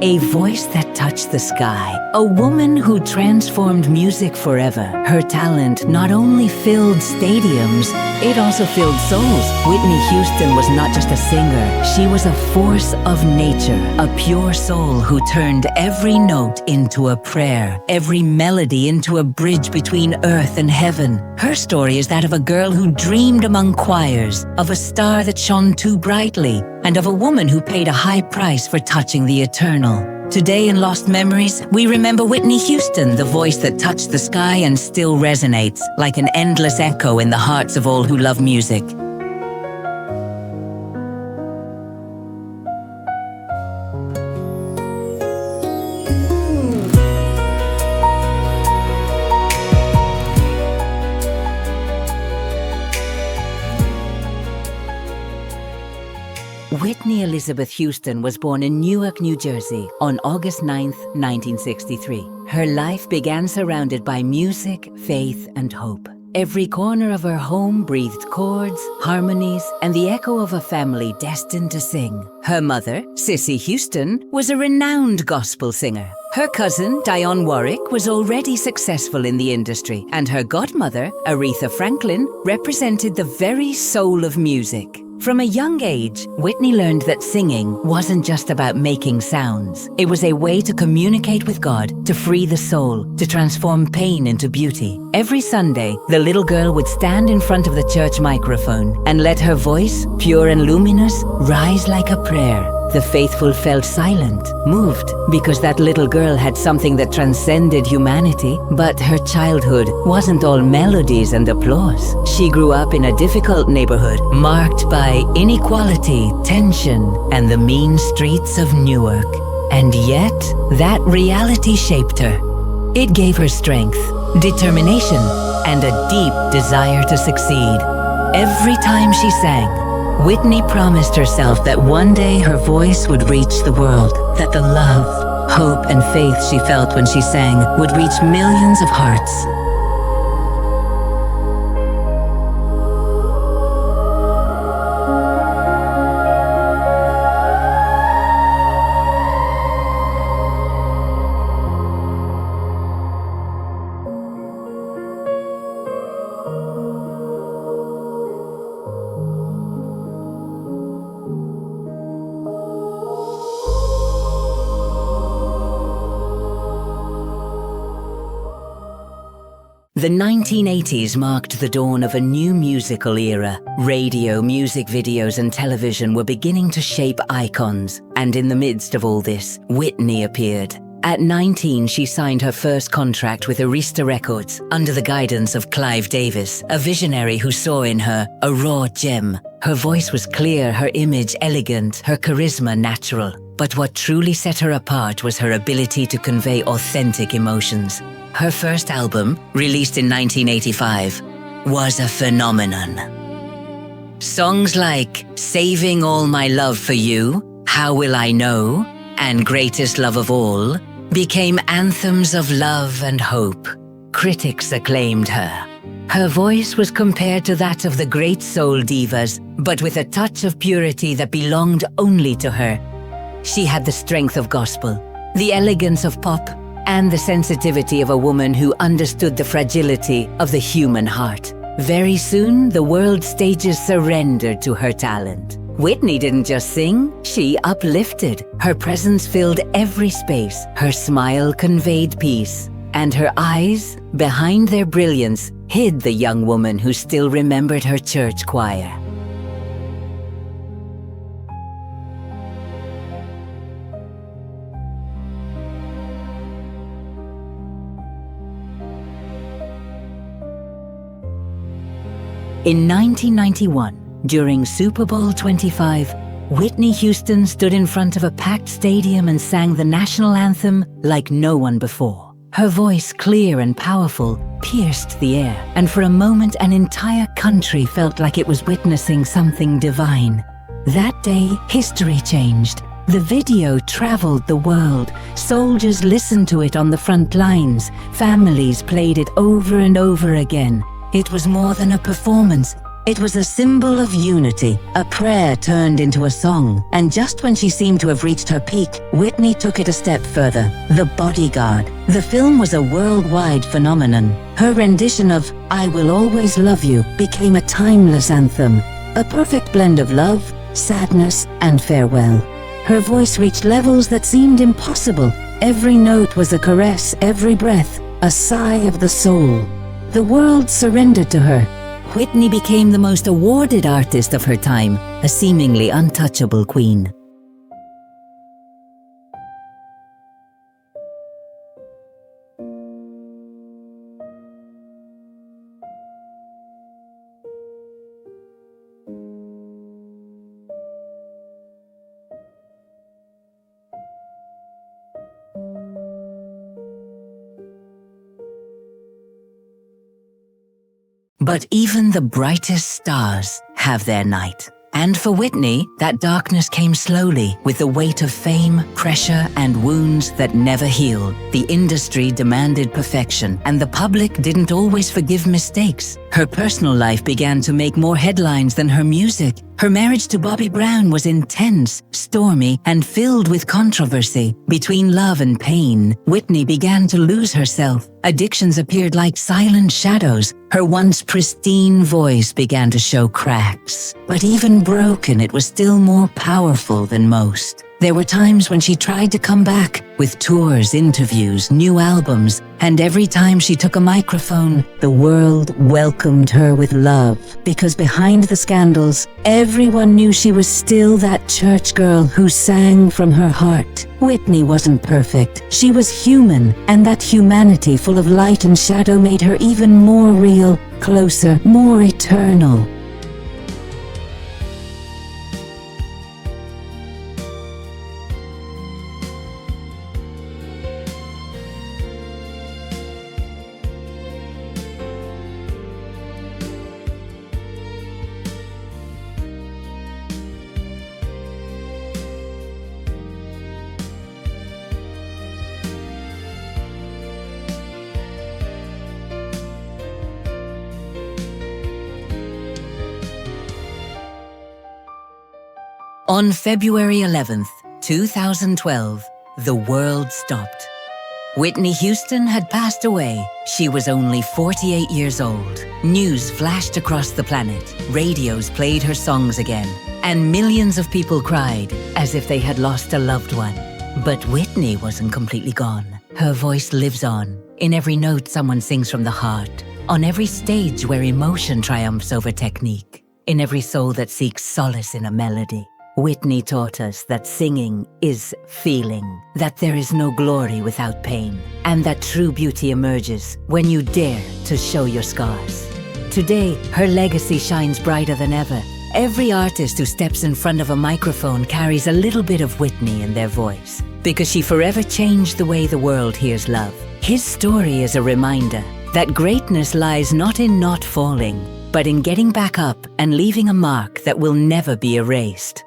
A voice that touched the sky. A woman who transformed music forever. Her talent not only filled stadiums, it also filled souls. Whitney Houston was not just a singer. She was a force of nature. A pure soul who turned every note into a prayer. Every melody into a bridge between earth and heaven. Her story is that of a girl who dreamed among choirs, of a star that shone too brightly, and of a woman who paid a high price for touching the eternal. Today in Lost Memories, we remember Whitney Houston, the voice that touched the sky and still resonates, like an endless echo in the hearts of all who love music. Whitney Elizabeth Houston was born in Newark, New Jersey on August 9, 1963. Her life began surrounded by music, faith, and hope. Every corner of her home breathed chords, harmonies, and the echo of a family destined to sing. Her mother, Cissy Houston, was a renowned gospel singer. Her cousin, Dionne Warwick, was already successful in the industry, and her godmother, Aretha Franklin, represented the very soul of music. From a young age, Whitney learned that singing wasn't just about making sounds. It was a way to communicate with God, to free the soul, to transform pain into beauty. Every Sunday, the little girl would stand in front of the church microphone and let her voice, pure and luminous, rise like a prayer. The faithful felt silent, moved, because that little girl had something that transcended humanity. But her childhood wasn't all melodies and applause. She grew up in a difficult neighborhood, marked by inequality, tension, and the mean streets of Newark. And yet, that reality shaped her. It gave her strength, determination, and a deep desire to succeed. Every time she sang, Whitney promised herself that one day her voice would reach the world, that the love, hope, and faith she felt when she sang would reach millions of hearts. The 1980s marked the dawn of a new musical era. Radio, music videos, and television were beginning to shape icons. And in the midst of all this, Whitney appeared. At 19, she signed her first contract with Arista Records under the guidance of Clive Davis, a visionary who saw in her a raw gem. Her voice was clear, her image elegant, her charisma natural. But what truly set her apart was her ability to convey authentic emotions. Her first album, released in 1985, was a phenomenon. Songs like Saving All My Love for You, How Will I Know, and Greatest Love of All became anthems of love and hope. Critics acclaimed her. Her voice was compared to that of the great soul divas, but with a touch of purity that belonged only to her. She had the strength of gospel, the elegance of pop, and the sensitivity of a woman who understood the fragility of the human heart. Very soon, the world stages surrendered to her talent. Whitney didn't just sing, she uplifted. Her presence filled every space. Her smile conveyed peace. And her eyes, behind their brilliance, hid the young woman who still remembered her church choir. In 1991, during Super Bowl 25, Whitney Houston stood in front of a packed stadium and sang the national anthem like no one before. Her voice, clear and powerful, pierced the air, and for a moment an entire country felt like it was witnessing something divine. That day, history changed. The video traveled the world. Soldiers listened to it on the front lines. Families played it over and over again. It was more than a performance. It was a symbol of unity, a prayer turned into a song, and just when she seemed to have reached her peak, Whitney took it a step further. The Bodyguard. The film was a worldwide phenomenon. Her rendition of "I Will Always Love You" became a timeless anthem, a perfect blend of love, sadness, and farewell. Her voice reached levels that seemed impossible. Every note was a caress, every breath, a sigh of the soul. The world surrendered to her. Whitney became the most awarded artist of her time, a seemingly untouchable queen. But even the brightest stars have their night. And for Whitney, that darkness came slowly, with the weight of fame, pressure, and wounds that never healed. The industry demanded perfection, and the public didn't always forgive mistakes. Her personal life began to make more headlines than her music. Her marriage to Bobby Brown was intense, stormy, and filled with controversy. Between love and pain, Whitney began to lose herself. Addictions appeared like silent shadows. Her once pristine voice began to show cracks. But even broken, it was still more powerful than most. There were times when she tried to come back, with tours, interviews, new albums, and every time she took a microphone, the world welcomed her with love. Because behind the scandals, everyone knew she was still that church girl who sang from her heart. Whitney wasn't perfect. She was human, and that humanity full of light and shadow made her even more real, closer, more eternal. On February 11th, 2012, the world stopped. Whitney Houston had passed away. She was only 48 years old. News flashed across the planet. Radios played her songs again. And millions of people cried as if they had lost a loved one. But Whitney wasn't completely gone. Her voice lives on. In every note someone sings from the heart. On every stage where emotion triumphs over technique. In every soul that seeks solace in a melody. Whitney taught us that singing is feeling, that there is no glory without pain, and that true beauty emerges when you dare to show your scars. Today, her legacy shines brighter than ever. Every artist who steps in front of a microphone carries a little bit of Whitney in their voice, because she forever changed the way the world hears love. His story is a reminder that greatness lies not in not falling, but in getting back up and leaving a mark that will never be erased.